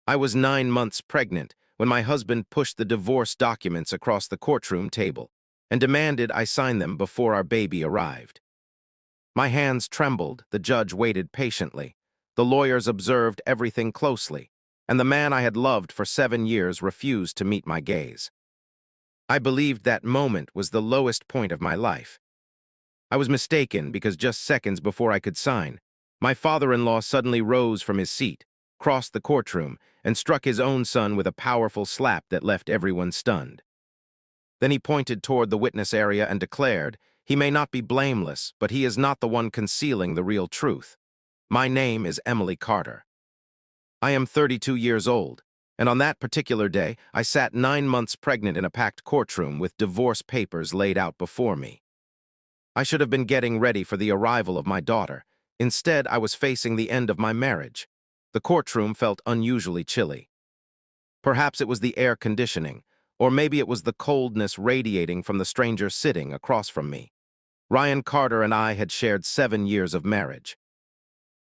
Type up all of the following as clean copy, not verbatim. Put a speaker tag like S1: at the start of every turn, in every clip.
S1: I was 9 months pregnant when my husband pushed the divorce documents across the courtroom table and demanded I sign them before our baby arrived. My hands trembled, the judge waited patiently. The lawyers observed everything closely, and the man I had loved for 7 years refused to meet my gaze. I believed that moment was the lowest point of my life. I was mistaken because just seconds before I could sign, my father-in-law suddenly rose from his seat, crossed the courtroom, and struck his own son with a powerful slap that left everyone stunned. Then he pointed toward the witness area and declared, "He may not be blameless, but he is not the one concealing the real truth. My name is Emily Carter. I am 32 years old, and on that particular day, I sat 9 months pregnant in a packed courtroom with divorce papers laid out before me. I should have been getting ready for the arrival of my daughter. Instead, I was facing the end of my marriage. The courtroom felt unusually chilly. Perhaps it was the air conditioning, or maybe it was the coldness radiating from the stranger sitting across from me. Ryan Carter and I had shared 7 years of marriage.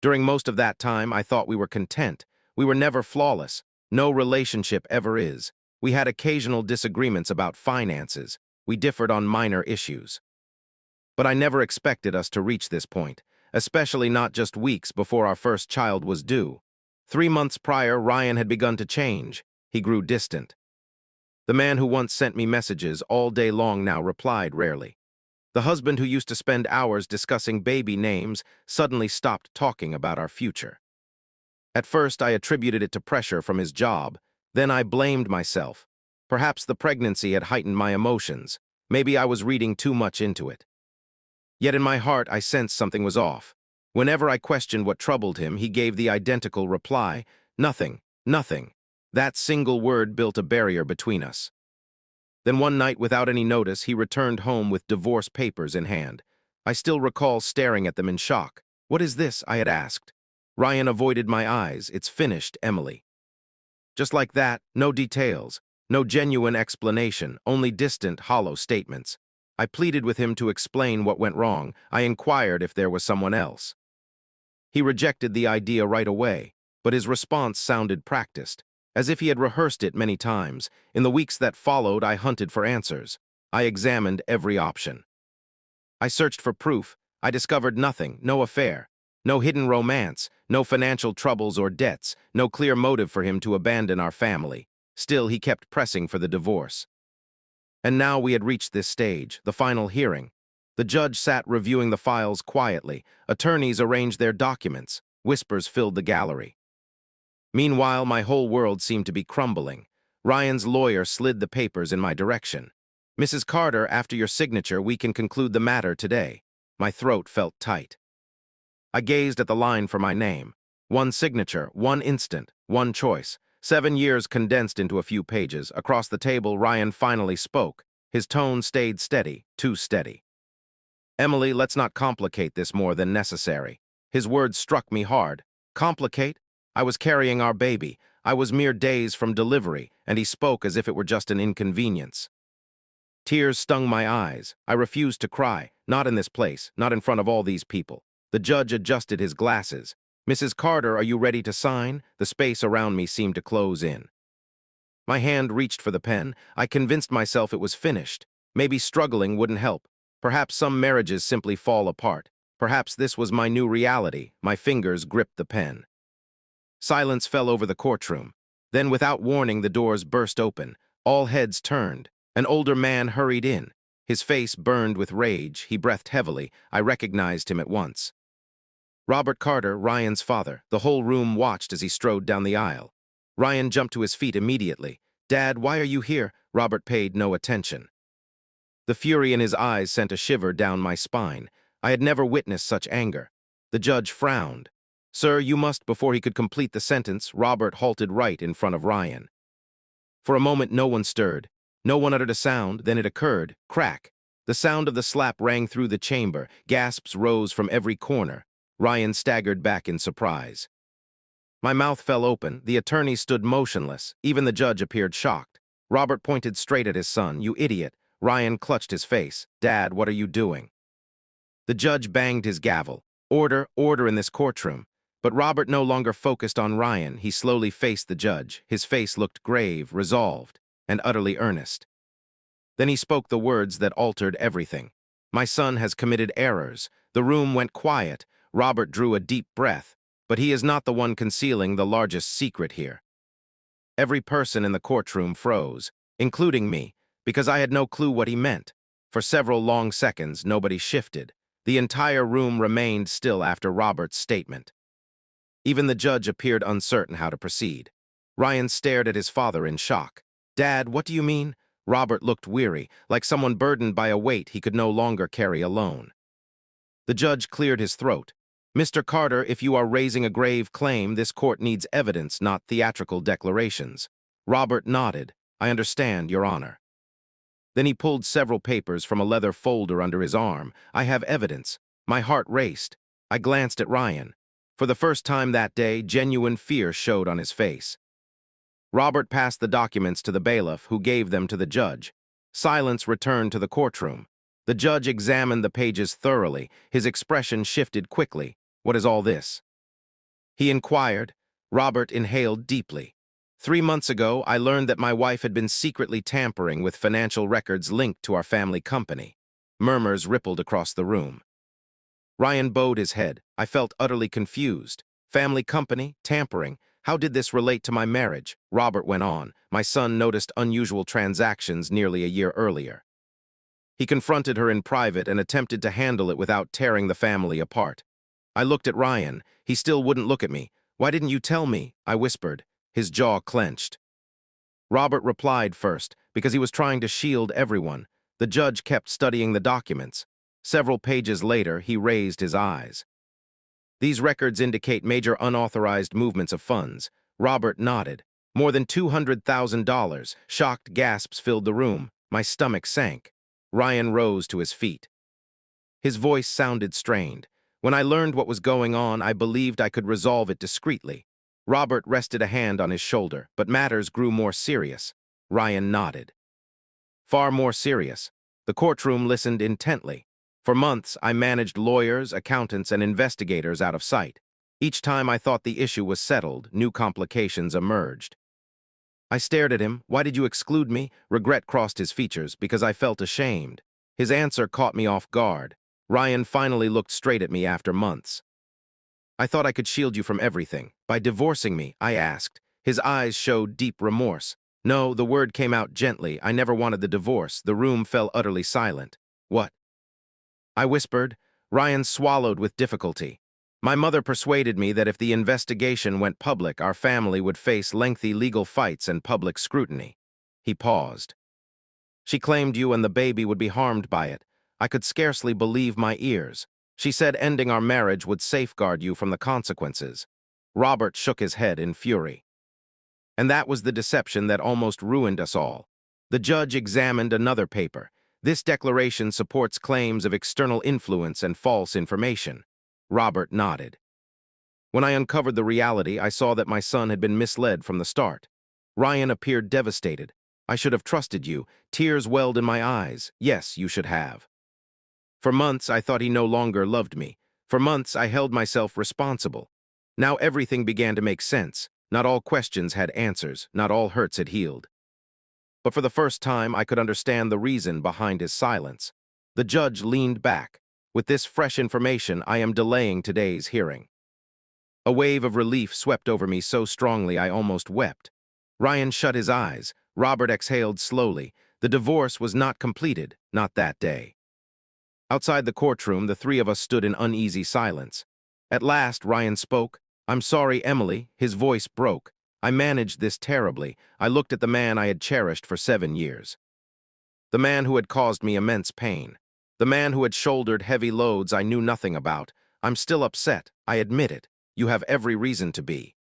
S1: During most of that time, I thought we were content. We were never flawless. No relationship ever is. We had occasional disagreements about finances. We differed on minor issues. But I never expected us to reach this point, especially not just weeks before our first child was due. 3 months prior, Ryan had begun to change. He grew distant. The man who once sent me messages all day long now replied rarely. The husband who used to spend hours discussing baby names suddenly stopped talking about our future. At first, I attributed it to pressure from his job. Then I blamed myself. Perhaps the pregnancy had heightened my emotions. Maybe I was reading too much into it. Yet in my heart, I sensed something was off. Whenever I questioned what troubled him, he gave the identical reply, "Nothing, nothing." That single word built a barrier between us. Then one night, without any notice, he returned home with divorce papers in hand. I still recall staring at them in shock. "What is this?" I had asked. Ryan avoided my eyes. "It's finished, Emily." Just like that, no details, no genuine explanation, only distant, hollow statements. I pleaded with him to explain what went wrong. I inquired if there was someone else. He rejected the idea right away, but his response sounded practiced, as if he had rehearsed it many times. In the weeks that followed, I hunted for answers. I examined every option. I searched for proof. I discovered nothing, no affair, no hidden romance, no financial troubles or debts, no clear motive for him to abandon our family. Still, he kept pressing for the divorce. And now we had reached this stage, the final hearing. The judge sat reviewing the files quietly. Attorneys arranged their documents. Whispers filled the gallery. Meanwhile, my whole world seemed to be crumbling. Ryan's lawyer slid the papers in my direction. "Mrs. Carter, after your signature, we can conclude the matter today." My throat felt tight. I gazed at the line for my name. One signature, one instant, one choice. 7 years condensed into a few pages. Across the table, Ryan finally spoke. His tone stayed steady, too steady. "Emily, let's not complicate this more than necessary." His words struck me hard. Complicate? I was carrying our baby. I was mere days from delivery, and he spoke as if it were just an inconvenience. Tears stung my eyes. I refused to cry. Not in this place, not in front of all these people. The judge adjusted his glasses. "Mrs. Carter, are you ready to sign?" The space around me seemed to close in. My hand reached for the pen. I convinced myself it was finished. Maybe struggling wouldn't help. Perhaps some marriages simply fall apart. Perhaps this was my new reality. My fingers gripped the pen. Silence fell over the courtroom. Then, without warning, the doors burst open. All heads turned. An older man hurried in. His face burned with rage. He breathed heavily. I recognized him at once. Robert Carter, Ryan's father. The whole room watched as he strode down the aisle. Ryan jumped to his feet immediately. "Dad, why are you here?" Robert paid no attention. The fury in his eyes sent a shiver down my spine. I had never witnessed such anger. The judge frowned. "Sir, you must," Before he could complete the sentence, Robert halted right in front of Ryan. For a moment, no one stirred. No one uttered a sound. Then it occurred. Crack. The sound of the slap rang through the chamber. Gasps rose from every corner. Ryan staggered back in surprise. My mouth fell open. The attorney stood motionless. Even the judge appeared shocked. Robert pointed straight at his son. "You idiot." Ryan clutched his face. "Dad, what are you doing?" The judge banged his gavel. "Order, order in this courtroom." But Robert no longer focused on Ryan. He slowly faced the judge. His face looked grave, resolved, and utterly earnest. Then he spoke the words that altered everything. "My son has committed errors." The room went quiet. Robert drew a deep breath. But he is not the one concealing the largest secret here. Every person in the courtroom froze, including me, because I had no clue what he meant. For several long seconds, nobody shifted. The entire room remained still after Robert's statement. Even the judge appeared uncertain how to proceed. Ryan stared at his father in shock. "Dad, what do you mean?" Robert looked weary, like someone burdened by a weight he could no longer carry alone. The judge cleared his throat. "Mr. Carter, if you are raising a grave claim, this court needs evidence, not theatrical declarations." Robert nodded. "I understand, Your Honor." Then he pulled several papers from a leather folder under his arm. "I have evidence." My heart raced. I glanced at Ryan. For the first time that day, genuine fear showed on his face. Robert passed the documents to the bailiff, who gave them to the judge. Silence returned to the courtroom. The judge examined the pages thoroughly. His expression shifted quickly. "What is all this?" he inquired. Robert inhaled deeply. 3 months ago, I learned that my wife had been secretly tampering with financial records linked to our family company." Murmurs rippled across the room. Ryan bowed his head. I felt utterly confused. Family company? Tampering? How did this relate to my marriage? Robert went on. "My son noticed unusual transactions nearly a year earlier. He confronted her in private and attempted to handle it without tearing the family apart." I looked at Ryan. He still wouldn't look at me. "Why didn't you tell me?" I whispered. His jaw clenched. Robert replied first, because he was trying to shield everyone. The judge kept studying the documents. Several pages later, he raised his eyes. "These records indicate major unauthorized movements of funds." Robert nodded. "More than $200,000. Shocked gasps filled the room. My stomach sank. Ryan rose to his feet. His voice sounded strained. "When I learned what was going on, I believed I could resolve it discreetly." Robert rested a hand on his shoulder, but matters grew more serious. Ryan nodded. "Far more serious." The courtroom listened intently. For months, I managed lawyers, accountants, and investigators out of sight. Each time I thought the issue was settled, new complications emerged. I stared at him. "Why did you exclude me?" Regret crossed his features. "Because I felt ashamed." His answer caught me off guard. Ryan finally looked straight at me after months. "I thought I could shield you from everything. By divorcing me?" I asked. His eyes showed deep remorse. "No," the word came out gently. "I never wanted the divorce." The room fell utterly silent. "What?" I whispered. Ryan swallowed with difficulty. "My mother persuaded me that if the investigation went public, our family would face lengthy legal fights and public scrutiny." He paused. "She claimed you and the baby would be harmed by it." I could scarcely believe my ears. "She said ending our marriage would safeguard you from the consequences." Robert shook his head in fury. And that was the deception that almost ruined us all. The judge examined another paper. "This declaration supports claims of external influence and false information." Robert nodded. When I uncovered the reality, I saw that my son had been misled from the start. Ryan appeared devastated. "I should have trusted you." Tears welled in my eyes. "Yes, you should have." For months, I thought he no longer loved me. For months, I held myself responsible. Now everything began to make sense. Not all questions had answers. Not all hurts had healed. But for the first time, I could understand the reason behind his silence. The judge leaned back. "With this fresh information, I am delaying today's hearing." A wave of relief swept over me so strongly I almost wept. Ryan shut his eyes. Robert exhaled slowly. The divorce was not completed, not that day. Outside the courtroom, the three of us stood in uneasy silence. At last, Ryan spoke. "I'm sorry, Emily." His voice broke. "I managed this terribly." I looked at the man I had cherished for 7 years. The man who had caused me immense pain. The man who had shouldered heavy loads I knew nothing about. "I'm still upset. I admit it. You have every reason to be.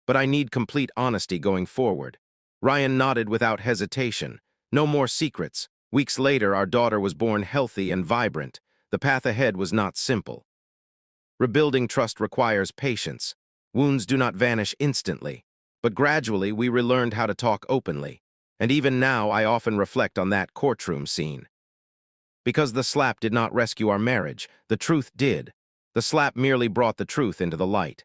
S1: But I need complete honesty going forward." Ryan nodded without hesitation. "No more secrets." Weeks later, our daughter was born healthy and vibrant. The path ahead was not simple. Rebuilding trust requires patience. Wounds do not vanish instantly. But gradually, we relearned how to talk openly. And even now, I often reflect on that courtroom scene. Because the slap did not rescue our marriage, the truth did. The slap merely brought the truth into the light.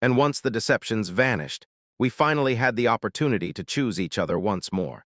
S1: And once the deceptions vanished, we finally had the opportunity to choose each other once more.